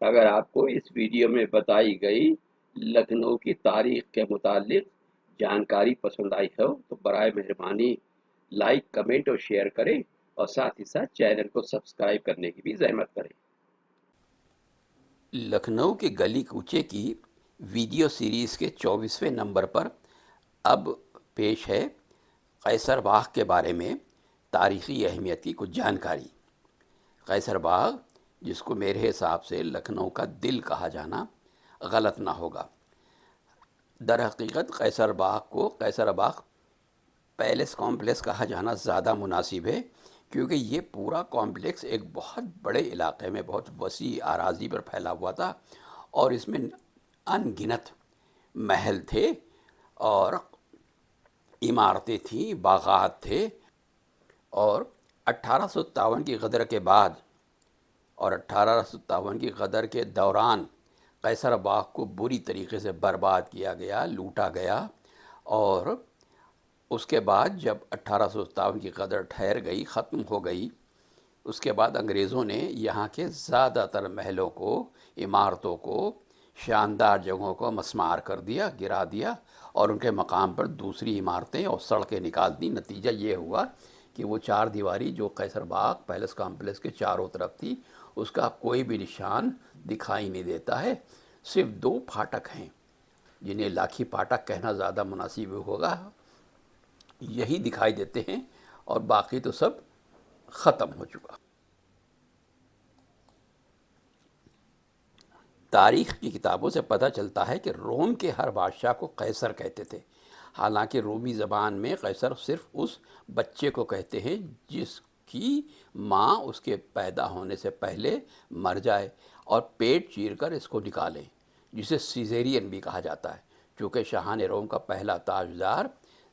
اگر آپ کو اس ویڈیو میں بتائی گئی لکھنؤ کی تاریخ کے متعلق جانکاری پسند آئی ہو تو برائے مہربانی لائک کمنٹ اور شیئر کریں، اور ساتھ ہی ساتھ چینل کو سبسکرائب کرنے کی بھی زحمت کریں۔ لکھنؤ کے گلی کوچے کی ویڈیو سیریز کے 24ویں نمبر پر اب پیش ہے قیصر باغ کے بارے میں تاریخی اہمیت کی کچھ جانکاری۔ قیصر باغ، جس کو میرے حساب سے لکھنؤ کا دل کہا جانا غلط نہ ہوگا، در حقیقت قیصر باغ کو قیصر باغ پیلس کمپلیکس کہا جانا زیادہ مناسب ہے، کیونکہ یہ پورا کمپلیکس ایک بہت بڑے علاقے میں بہت وسیع اراضی پر پھیلا ہوا تھا، اور اس میں ان گنت محل تھے اور عمارتیں تھیں، باغات تھے۔ اور 1857 کی غدر کے بعد اور 1857 کی غدر کے دوران قیصر باغ کو بری طریقے سے برباد کیا گیا، لوٹا گیا، اور اس کے بعد جب 1857 کی غدر ٹھہر گئی، ختم ہو گئی، اس کے بعد انگریزوں نے یہاں کے زیادہ تر محلوں کو، عمارتوں کو، شاندار جگہوں کو مسمار کر دیا، گرا دیا، اور ان کے مقام پر دوسری عمارتیں اور سڑکیں نکال دیں۔ نتیجہ یہ ہوا کہ وہ چار دیواری جو قیصر باغ پیلس کمپلیکس کے چاروں طرف تھی، اس کا کوئی بھی نشان دکھائی نہیں دیتا ہے۔ صرف دو پھاٹک ہیں، جنہیں لاکھی پھاٹک کہنا زیادہ مناسب ہوگا، یہی دکھائی دیتے ہیں، اور باقی تو سب ختم ہو چکا۔ تاریخ کی کتابوں سے پتہ چلتا ہے کہ روم کے ہر بادشاہ کو قیصر کہتے تھے، حالانکہ رومی زبان میں قیصر صرف اس بچے کو کہتے ہیں جس کی ماں اس کے پیدا ہونے سے پہلے مر جائے اور پیٹ چیر کر اس کو نکالے، جسے سیزیرین بھی کہا جاتا ہے۔ چونکہ شاہان روم کا پہلا تاجدار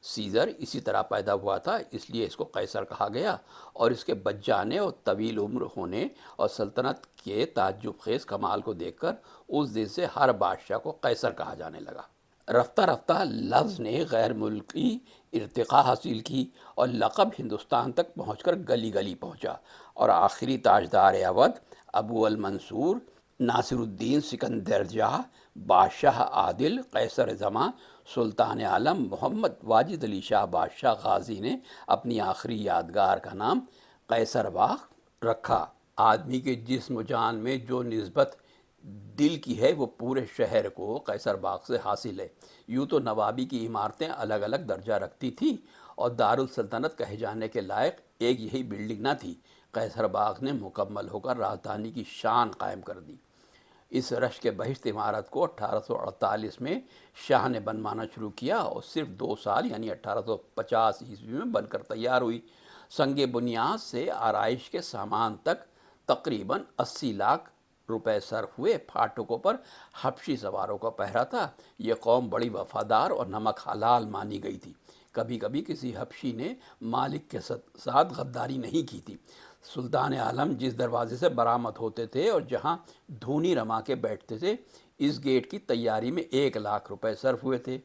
سیزر اسی طرح پیدا ہوا تھا، اس لیے اس کو قیصر کہا گیا، اور اس کے بچ جانے اور طویل عمر ہونے اور سلطنت کے تعجب خیز کمال کو دیکھ کر اس دن سے ہر بادشاہ کو قیصر کہا جانے لگا۔ رفتہ رفتہ لفظ نے غیر ملکی ارتقاء حاصل کی، اور لقب ہندوستان تک پہنچ کر گلی گلی پہنچا، اور آخری تاجدار اودھ ابو المنصور ناصر الدین سکندر جاہ بادشاہ عادل قیصر زماں سلطان عالم محمد واجد علی شاہ بادشاہ غازی نے اپنی آخری یادگار کا نام قیصر باغ رکھا۔ آدمی کے جسم و جان میں جو نسبت دل کی ہے وہ پورے شہر کو قیصر باغ سے حاصل ہے۔ یوں تو نوابی کی عمارتیں الگ الگ درجہ رکھتی تھیں، اور دارالسلطنت کہے جانے کے لائق ایک یہی بلڈنگ نہ تھی۔ قیصر باغ نے مکمل ہو کر راجدھانی کی شان قائم کر دی۔ اس رش کے بہشت عمارت کو 1848 میں شاہ نے بنوانا شروع کیا، اور صرف 2 سال یعنی 1850 میں بن کر تیار ہوئی۔ سنگ بنیاد سے آرائش کے سامان تک تقریباً 80 لاکھ روپے صرف ہوئے۔ پھاٹکوں پر حبشی سواروں کا پہرا تھا۔ یہ قوم بڑی وفادار اور نمک حلال مانی گئی تھی۔ کبھی کبھی کسی حبشی نے مالک کے ساتھ غداری نہیں کی تھی۔ سلطان عالم جس دروازے سے برآمد ہوتے تھے اور جہاں دھونی رما کے بیٹھتے تھے، اس گیٹ کی تیاری میں 1 لاکھ روپے صرف ہوئے تھے،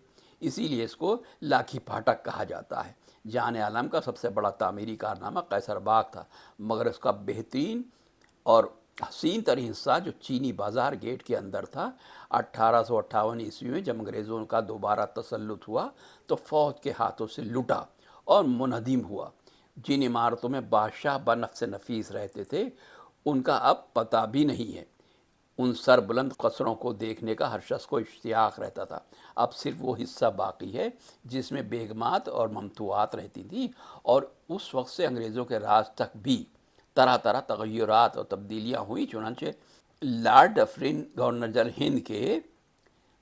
اسی لیے اس کو لاکھی پھاٹک کہا جاتا ہے۔ جان عالم کا سب سے بڑا تعمیری کارنامہ قیصر باغ تھا، مگر اس کا بہترین اور حسین ترین حصہ جو چینی بازار گیٹ کے اندر تھا، 1858 میں جب انگریزوں کا دوبارہ تسلط ہوا تو فوج کے ہاتھوں سے لٹا اور منہدم ہوا۔ جن عمارتوں میں بادشاہ بنفس نفیس رہتے تھے، ان کا اب پتہ بھی نہیں ہے۔ ان سر بلند قصروں کو دیکھنے کا ہر شخص کو اشتیاق رہتا تھا۔ اب صرف وہ حصہ باقی ہے جس میں بیگمات اور ممتوعات رہتی تھیں، اور اس وقت سے انگریزوں کے راج تک بھی طرح طرح تغیرات اور تبدیلیاں ہوئیں۔ چنانچہ لارڈ ڈفرن گورنر جنرل ہند کے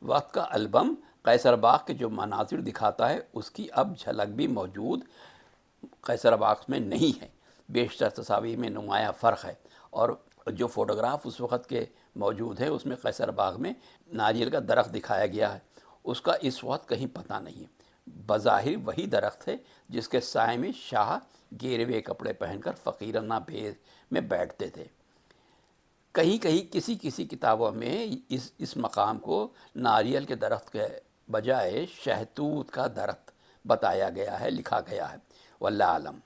وقت کا البم قیصر باغ کے جو مناظر دکھاتا ہے، اس کی اب جھلک بھی موجود قیصر باغ میں نہیں ہے۔ بیشتر تصاویر میں نمایاں فرق ہے، اور جو فوٹوگراف اس وقت کے موجود ہیں اس میں قیصر باغ میں ناریل کا درخت دکھایا گیا ہے، اس کا اس وقت کہیں پتہ نہیں ہے۔ بظاہر وہی درخت ہے جس کے سائے میں شاہ گھیرے ہوئے کپڑے پہن کر فقیرانہ بھیس میں بیٹھتے تھے۔ کہیں کہیں کسی کسی کتابوں میں اس مقام کو ناریل کے درخت کے بجائے شہتوت کا درخت بتایا گیا ہے، لکھا گیا ہے، واللہ عالم۔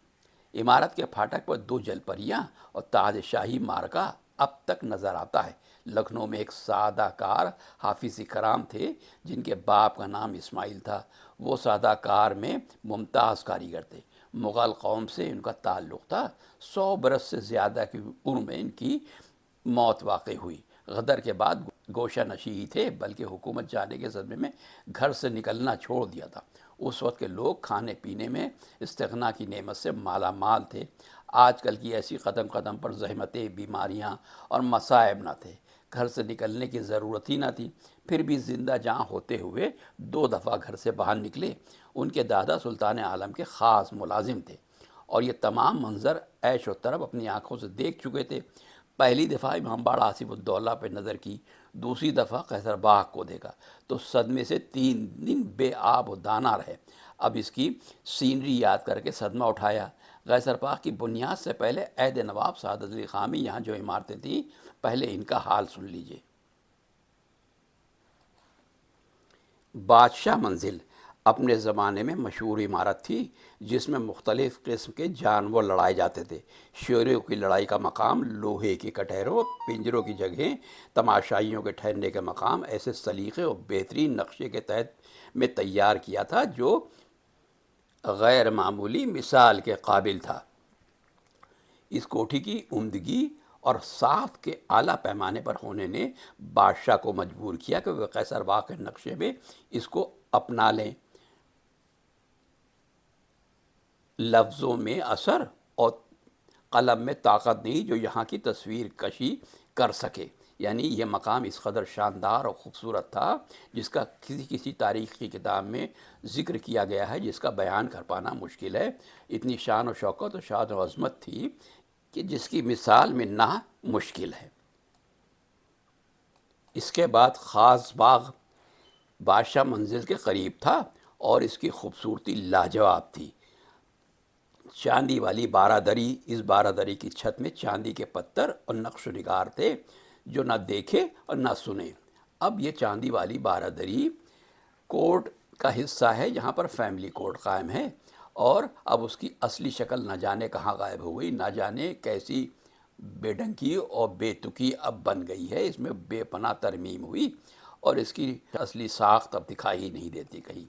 عمارت کے پھاٹک پر 2 جل پریاں اور تاج شاہی مارکہ اب تک نظر آتا ہے، لکھنؤ میں ایک سادہ کار حافظ اکرام تھے جن کے باپ کا نام اسماعیل تھا۔ وہ سادہ کار میں ممتاز کاریگر تھے۔ مغل قوم سے ان کا تعلق تھا۔ 100 برس سے زیادہ کی عمر میں ان کی موت واقع ہوئی۔ غدر کے بعد گوشہ نشی ہی تھے، بلکہ حکومت جانے کے صدمے میں گھر سے نکلنا چھوڑ دیا تھا۔ اس وقت کے لوگ کھانے پینے میں استغنا کی نعمت سے مالا مال تھے۔ آج کل کی ایسی قدم قدم پر زحمتیں، بیماریاں اور مصائب نہ تھے۔ گھر سے نکلنے کی ضرورت ہی نہ تھی۔ پھر بھی زندہ جاں ہوتے ہوئے 2 دفعہ گھر سے باہر نکلے۔ ان کے دادا سلطان عالم کے خاص ملازم تھے اور یہ تمام منظر عیش و طرب اپنی آنکھوں سے دیکھ چکے تھے۔ پہلی دفعہ امام باڑہ آصف الدولہ پہ نظر کی، دوسری دفعہ قیصر باغ کو دیکھا تو صدمے سے 3 دن بے آب و دانہ رہے۔ اب اس کی سینری یاد کر کے صدمہ اٹھایا۔ قیصر باغ کی بنیاد سے پہلے عہد نواب سعادت علی خان میں یہاں جو عمارتیں تھیں، پہلے ان کا حال سن لیجئے۔ بادشاہ منزل اپنے زمانے میں مشہور عمارت تھی جس میں مختلف قسم کے جانور لڑائے جاتے تھے۔ شیروں کی لڑائی کا مقام، لوہے کی کٹہروں، پنجروں کی جگہیں، تماشائیوں کے ٹھہرنے کے مقام ایسے سلیقے اور بہترین نقشے کے تحت میں تیار کیا تھا جو غیر معمولی مثال کے قابل تھا۔ اس کوٹھی کی عمدگی اور ساخت کے اعلیٰ پیمانے پر ہونے نے بادشاہ کو مجبور کیا کہ وہ قیصر باغ کے نقشے میں اس کو اپنا لیں۔ لفظوں میں اثر اور قلم میں طاقت نہیں جو یہاں کی تصویر کشی کر سکے۔ یعنی یہ مقام اس قدر شاندار اور خوبصورت تھا جس کا کسی تاریخی کتاب میں ذکر کیا گیا ہے، جس کا بیان کر پانا مشکل ہے۔ اتنی شان و شوکت اور شان و عظمت تھی کہ جس کی مثال ملنا مشکل ہے۔ اس کے بعد خاص باغ بادشاہ منزل کے قریب تھا اور اس کی خوبصورتی لاجواب تھی۔ چاندی والی بارہ دری، اس بارہ دری کی چھت میں چاندی کے پتھر اور نقش و نگار تھے جو نہ دیکھے اور نہ سنے۔ اب یہ چاندی والی بارہ دری کورٹ کا حصہ ہے جہاں پر فیملی کورٹ قائم ہے، اور اب اس کی اصلی شکل نہ جانے کہاں غائب ہو گئی، نہ جانے کیسی بے ڈنکی اور بے تکی اب بن گئی ہے۔ اس میں بے پناہ ترمیم ہوئی اور اس کی اصلی ساخت اب دکھائی ہی نہیں دیتی کہیں۔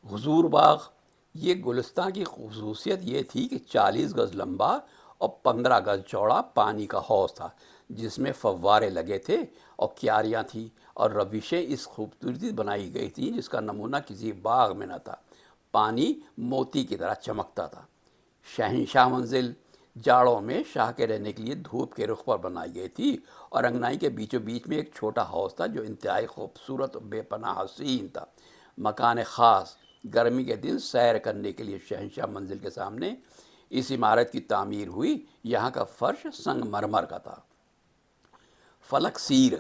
حضور باغ، یہ گلستان کی خصوصیت یہ تھی کہ 40 گز لمبا اور 15 گز چوڑا پانی کا حوض تھا جس میں فوارے لگے تھے اور کیاریاں تھیں، اور روشیں اس خوبصورتی بنائی گئی تھیں جس کا نمونہ کسی باغ میں نہ تھا۔ پانی موتی کی طرح چمکتا تھا۔ شہنشاہ منزل جاڑوں میں شاہ کے رہنے کے لیے دھوپ کے رخ پر بنائی گئی تھی، اور انگنائی کے بیچوں بیچ میں ایک چھوٹا حوض تھا جو انتہائی خوبصورت اور بے پناہ حسین تھا۔ مکان خاص گرمی کے دن سیر کرنے کے لیے شہنشاہ منزل کے سامنے اس عمارت کی تعمیر ہوئی۔ یہاں کا فرش سنگ مرمر کا تھا۔ فلک سیر،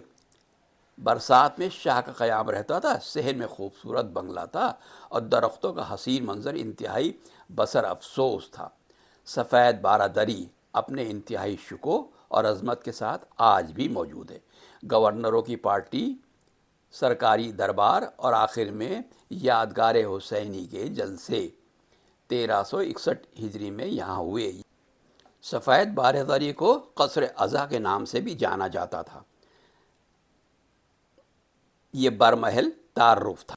برسات میں شاہ کا قیام رہتا تھا۔ صحن میں خوبصورت بنگلہ تھا اور درختوں کا حسین منظر انتہائی بصر افسوس تھا۔ سفید بارہ دری اپنے انتہائی شکوہ اور عظمت کے ساتھ آج بھی موجود ہے۔ گورنروں کی پارٹی، سرکاری دربار اور آخر میں یادگار حسینی کے جلسے 1361 ہجری میں یہاں ہوئے۔ سفید بارہ دری کو قصر ازا کے نام سے بھی جانا جاتا تھا۔ یہ برمحل تعارف تھا،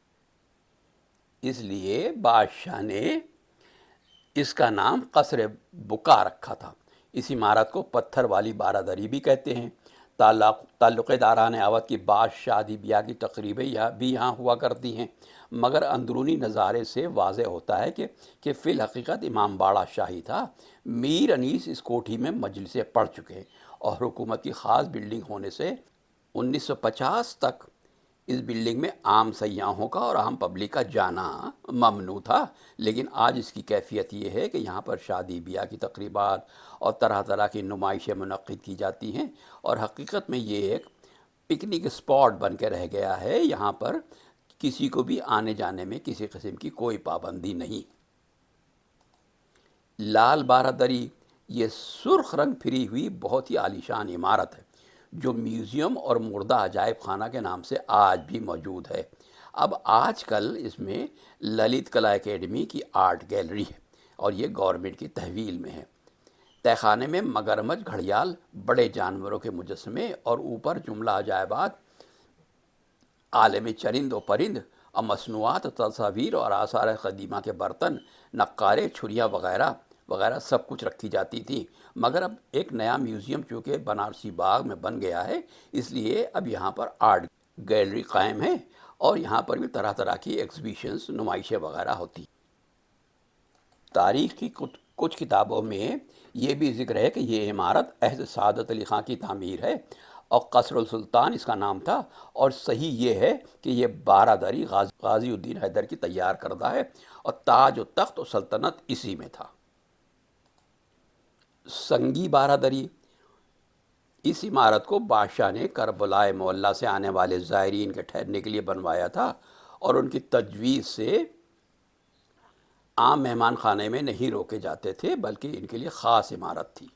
اس لیے بادشاہ نے اس کا نام قصر بکا رکھا تھا۔ اس عمارت کو پتھر والی بارہ دری بھی کہتے ہیں۔ تعلق داران اودھ کی بعض شادی بیاہ کی تقریبیں بھی یہاں ہوا کرتی ہیں، مگر اندرونی نظارے سے واضح ہوتا ہے کہ فی الحقیقت امام باڑہ شاہی تھا۔ میر انیس اس کوٹھی میں مجلسیں پڑھ چکے ہیں، اور حکومت کی خاص بلڈنگ ہونے سے 1950 تک اس بلڈنگ میں عام سیاحوں کا اور عام پبلک کا جانا ممنوع تھا۔ لیکن آج اس کی کیفیت یہ ہے کہ یہاں پر شادی بیاہ کی تقریبات اور طرح طرح کی نمائشیں منعقد کی جاتی ہیں، اور حقیقت میں یہ ایک پکنک اسپاٹ بن کے رہ گیا ہے۔ یہاں پر کسی کو بھی آنے جانے میں کسی قسم کی کوئی پابندی نہیں۔ لال بارہ دری، یہ سرخ رنگ پھری ہوئی بہت ہی عالیشان عمارت ہے جو میوزیم اور مردہ عجائب خانہ کے نام سے آج بھی موجود ہے۔ اب آج کل اس میں للت کلا اکیڈمی کی آرٹ گیلری ہے اور یہ گورنمنٹ کی تحویل میں ہے۔ تہ خانے میں مگرمچھ، گھڑیال، بڑے جانوروں کے مجسمے اور اوپر جملہ عجائبات، عالم چرند و پرند اور مصنوعات، تصاویر اور آثار قدیمہ کے برتن، نقارے، چھریاں وغیرہ وغیرہ سب کچھ رکھی جاتی تھی۔ مگر اب ایک نیا میوزیم چونکہ بنارسی باغ میں بن گیا ہے، اس لیے اب یہاں پر آرٹ گیلری قائم ہے اور یہاں پر بھی طرح طرح کی ایگزیبیشنز، نمائشیں وغیرہ ہوتی ہیں۔ تاریخ کی کچھ کتابوں میں یہ بھی ذکر ہے کہ یہ عمارت عہد سعادت علی خان کی تعمیر ہے اور قصر السلطان اس کا نام تھا، اور صحیح یہ ہے کہ یہ 12 دری غازی الدین حیدر کی تیار کردہ ہے اور تاج و تخت و سلطنت اسی میں تھا۔ سنگی 12 دری، اس عمارت کو بادشاہ نے کربلائے معلیٰ سے آنے والے زائرین کے ٹھہرنے کے لیے بنوایا تھا اور ان کی تجویز سے عام مہمان خانے میں نہیں روکے جاتے تھے، بلکہ ان کے لیے خاص عمارت تھی۔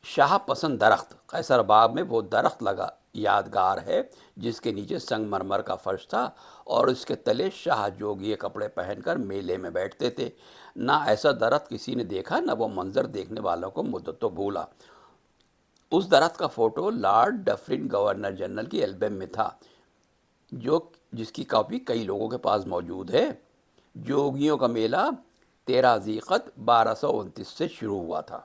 شاہ پسند درخت، قیصر باغ میں وہ درخت لگا یادگار ہے جس کے نیچے سنگ مرمر کا فرش تھا اور اس کے تلے شاہ جوگیے کپڑے پہن کر میلے میں بیٹھتے تھے۔ نہ ایسا درخت کسی نے دیکھا، نہ وہ منظر دیکھنے والوں کو مدتوں بھولا۔ اس درخت کا photo lord different governor general کی البم میں تھا، جس کی کاپی کئی لوگوں کے پاس موجود ہے۔ جوگیوں کا میلہ 13 ذیقعت 1229 سے شروع ہوا تھا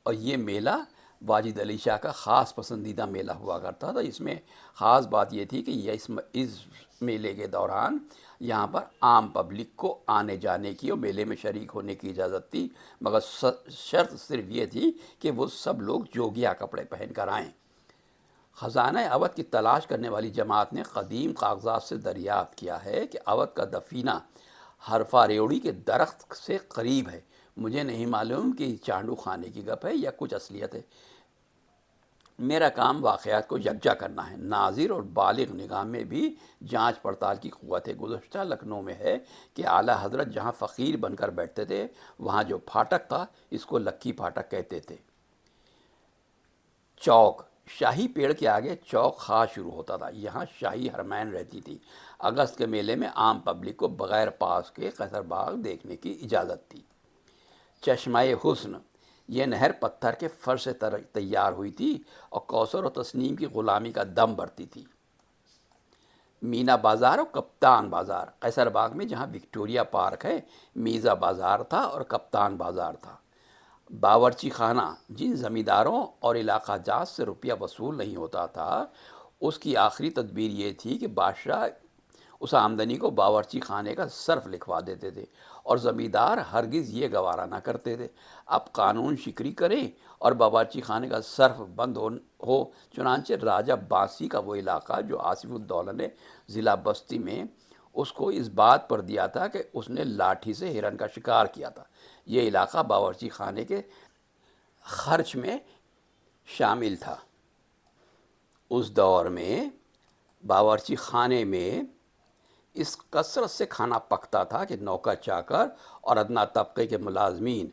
اور یہ میلہ واجد علی شاہ کا خاص پسندیدہ میلہ ہوا کرتا تھا۔ اس میں خاص بات یہ تھی کہ اس میلے کے دوران یہاں پر عام پبلک کو آنے جانے کی اور میلے میں شریک ہونے کی اجازت تھی، مگر شرط صرف یہ تھی کہ وہ سب لوگ جوگیا کپڑے پہن کر آئیں۔ خزانہ اودھ کی تلاش کرنے والی جماعت نے قدیم کاغذات سے دریافت کیا ہے کہ اودھ کا دفینہ حرفہ ریوڑی کے درخت سے قریب ہے۔ مجھے نہیں معلوم کہ چانڈو خانے کی گپ ہے یا کچھ اصلیت ہے۔ میرا کام واقعات کو یکجا کرنا ہے۔ ناظر اور بالغ نگاہ میں بھی جانچ پڑتال کی قوت گزشتہ لکھنؤ میں ہے کہ اعلیٰ حضرت جہاں فقیر بن کر بیٹھتے تھے، وہاں جو پھاٹک تھا اس کو لکھی پھاٹک کہتے تھے۔ چوک، شاہی پیڑ کے آگے چوک خاص شروع ہوتا تھا، یہاں شاہی حرمین رہتی تھی۔ اگست کے میلے میں عام پبلک کو بغیر پاس کے قیصر باغ دیکھنے کی اجازت تھی۔ چشمہ حسن، یہ نہر پتھر کے فرش سے تیار ہوئی تھی اور کوثر و تسنیم کی غلامی کا دم بھرتی تھی۔ مینا بازار اور کپتان بازار، قیصر باغ میں جہاں وکٹوریا پارک ہے، میزا بازار تھا اور کپتان بازار تھا۔ باورچی خانہ، جن زمینداروں اور علاقہ جات سے روپیہ وصول نہیں ہوتا تھا، اس کی آخری تدبیر یہ تھی کہ بادشاہ اس آمدنی کو باورچی خانے کا صرف لکھوا دیتے تھے اور زمیندار ہرگز یہ گوارا نہ کرتے تھے اب قانون شکنی کریں اور باورچی خانے کا صرف بند ہو۔ چنانچہ راجہ بانسی کا وہ علاقہ جو آصف الدولہ نے ضلع بستی میں اس کو اس بات پر دیا تھا کہ اس نے لاٹھی سے ہرن کا شکار کیا تھا، یہ علاقہ باورچی خانے کے خرچ میں شامل تھا۔ اس دور میں باورچی خانے میں اس کثرت سے کھانا پکتا تھا کہ نوکر چاکر اور ادنا طبقے کے ملازمین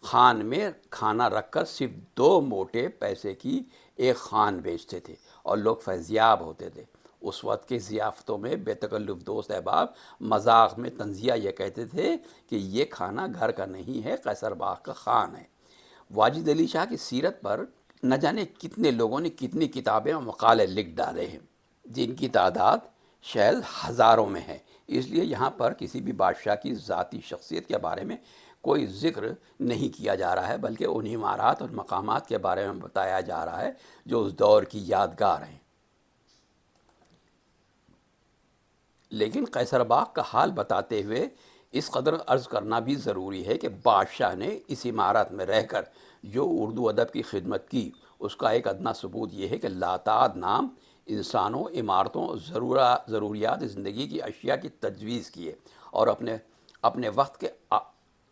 خان میں کھانا رکھ کر صرف 2 موٹے پیسے کی ایک خوان بیچتے تھے اور لوگ فیضیاب ہوتے تھے۔ اس وقت کی ضیافتوں میں بے تکلف دوست احباب مذاق میں طنزیہ یہ کہتے تھے کہ یہ کھانا گھر کا نہیں ہے، قیصر باغ کا خوان ہے۔ واجد علی شاہ کی سیرت پر نہ جانے کتنے لوگوں نے کتنی کتابیں اور مقالے لکھ ڈالے ہیں، جن کی تعداد شاید ہزاروں میں ہے۔ اس لیے یہاں پر کسی بھی بادشاہ کی ذاتی شخصیت کے بارے میں کوئی ذکر نہیں کیا جا رہا ہے، بلکہ انہی عمارات اور مقامات کے بارے میں بتایا جا رہا ہے جو اس دور کی یادگار ہیں۔ لیکن قیصر باغ کا حال بتاتے ہوئے اس قدر عرض کرنا بھی ضروری ہے کہ بادشاہ نے اس عمارت میں رہ کر جو اردو ادب کی خدمت کی، اس کا ایک ادنا ثبوت یہ ہے کہ لاتعداد نام انسانوں، عمارتوں، ضروریات زندگی کی اشیاء کی تجویز کیے اور اپنے وقت کے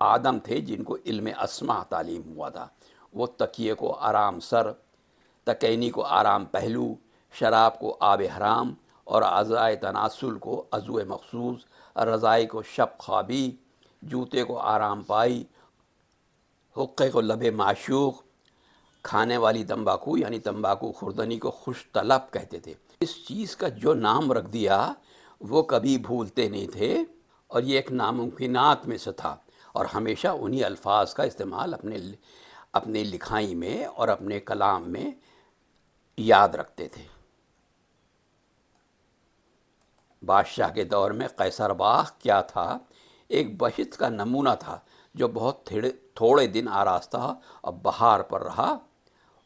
آدم تھے جن کو علم اسماء تعلیم ہوا تھا۔ وہ تکیے کو آرام سر، تکینی کو آرام پہلو، شراب کو آب حرام اور اعضائے تناسل کو عضو مخصوص، رضائی کو شب خوابی، جوتے کو آرام پائی، حقے کو لب معشوق، کھانے والی تمباکو یعنی تمباکو خوردنی کو خوش طلب کہتے تھے۔ اس چیز کا جو نام رکھ دیا وہ کبھی بھولتے نہیں تھے اور یہ ایک ناممکنات میں سے تھا، اور ہمیشہ انہی الفاظ کا استعمال اپنے لکھائی میں اور اپنے کلام میں یاد رکھتے تھے۔ بادشاہ کے دور میں قیصر باغ کیا تھا؟ ایک بہشت کا نمونہ تھا جو بہت تھوڑے دن آراستہ اور بہار پر رہا۔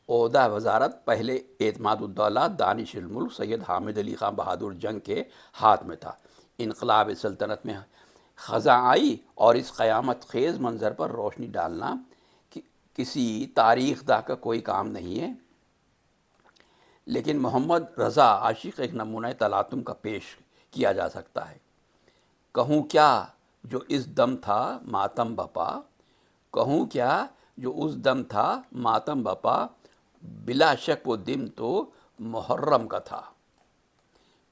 عہدہ وزارت پہلے اعتماد الدولہ دانش الملک سید حامد علی خان بہادر جنگ کے ہاتھ میں تھا۔ انقلاب سلطنت میں خزاں آئی اور اس قیامت خیز منظر پر روشنی ڈالنا کسی تاریخ داں کا کوئی کام نہیں ہے، لیکن محمد رضا عاشق ایک نمونہ تلاطم کا پیش کیا جا سکتا ہے۔ کہوں کیا جو اس دم تھا ماتم بپا، کہوں کیا جو اس دم تھا ماتم بپا، بلا شک وہ دم تو محرم کا تھا۔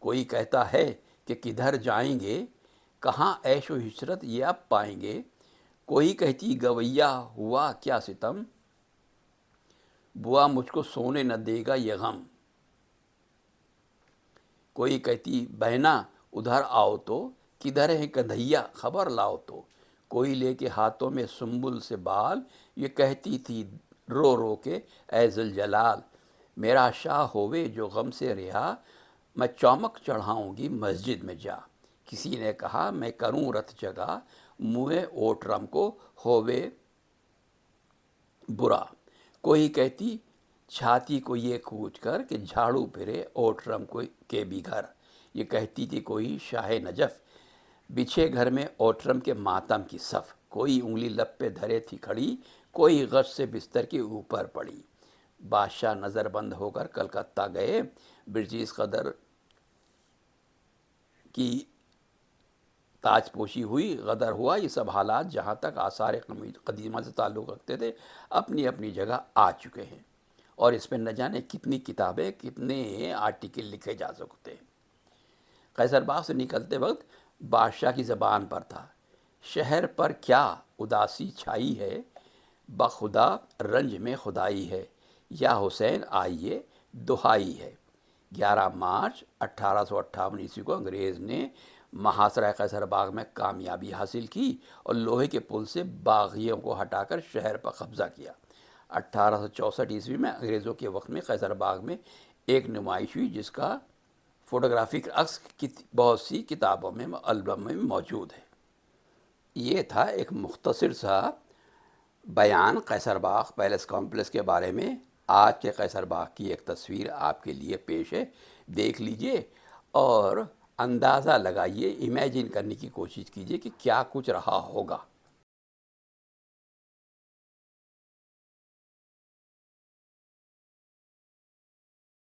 کوئی کہتا ہے کہ کدھر جائیں گے، کہاں عیش و عشرت یہ اب پائیں گے، کوئی کہتی گویا ہوا کیا ستم، بوا مجھ کو سونے نہ دے گا یہ غم، کوئی کہتی بہنا ادھر آؤ تو، کدھر ہے کندھیا خبر لاؤ تو، کوئی لے کے ہاتھوں میں سنبل سے بال، یہ کہتی تھی رو رو کے اے ذوالجلال، میرا شاہ ہووے جو غم سے رہا، میں چومک چڑھاؤں گی مسجد میں جا۔ کسی نے کہا میں کروں رت جگا، منہ اوٹرم کو ہووے برا، کوئی کہتی چھاتی کو یہ کوچ کر کہ جھاڑو پھرے اوٹرم کو کے بھی گھر، یہ کہتی تھی کوئی شاہ نجف، بچھے گھر میں اوٹرم کے ماتم کی صف، کوئی انگلی لب پہ دھرے تھی کھڑی، کوئی غش سے بستر کے اوپر پڑی۔ بادشاہ نظر بند ہو کر کلکتہ گئے، برجس قدر کی تاج پوشی ہوئی، غدر ہوا، یہ سب حالات جہاں تک آثار قدیمہ سے تعلق رکھتے تھے اپنی اپنی جگہ آ چکے ہیں، اور اس پہ نہ جانے کتنی کتابیں کتنے آرٹیکل لکھے جا سکتے ہیں۔ قیصر باغ سے نکلتے وقت بادشاہ کی زبان پر تھا، شہر پر کیا اداسی چھائی ہے، بخدا رنج میں خدائی ہے، یا حسین آئیے دہائی ہے۔ 11 مارچ 1858 کو انگریز نے محاصرہ قیصر باغ میں کامیابی حاصل کی اور لوہے کے پل سے باغیوں کو ہٹا کر شہر پر قبضہ کیا۔ 1864 میں انگریزوں کے وقت میں قیصر باغ میں ایک نمائش ہوئی جس کا فوٹوگرافک عکس بہت سی کتابوں میں البم میں موجود ہے۔ یہ تھا ایک مختصر سا بیان قیصر باغ پیلس کمپلیکس کے بارے میں۔ آج کے قیصر باغ کی ایک تصویر آپ کے لیے پیش ہے، دیکھ لیجئے اور اندازہ لگائیے، امیجن کرنے کی کوشش کیجئے کہ کیا کچھ رہا ہوگا۔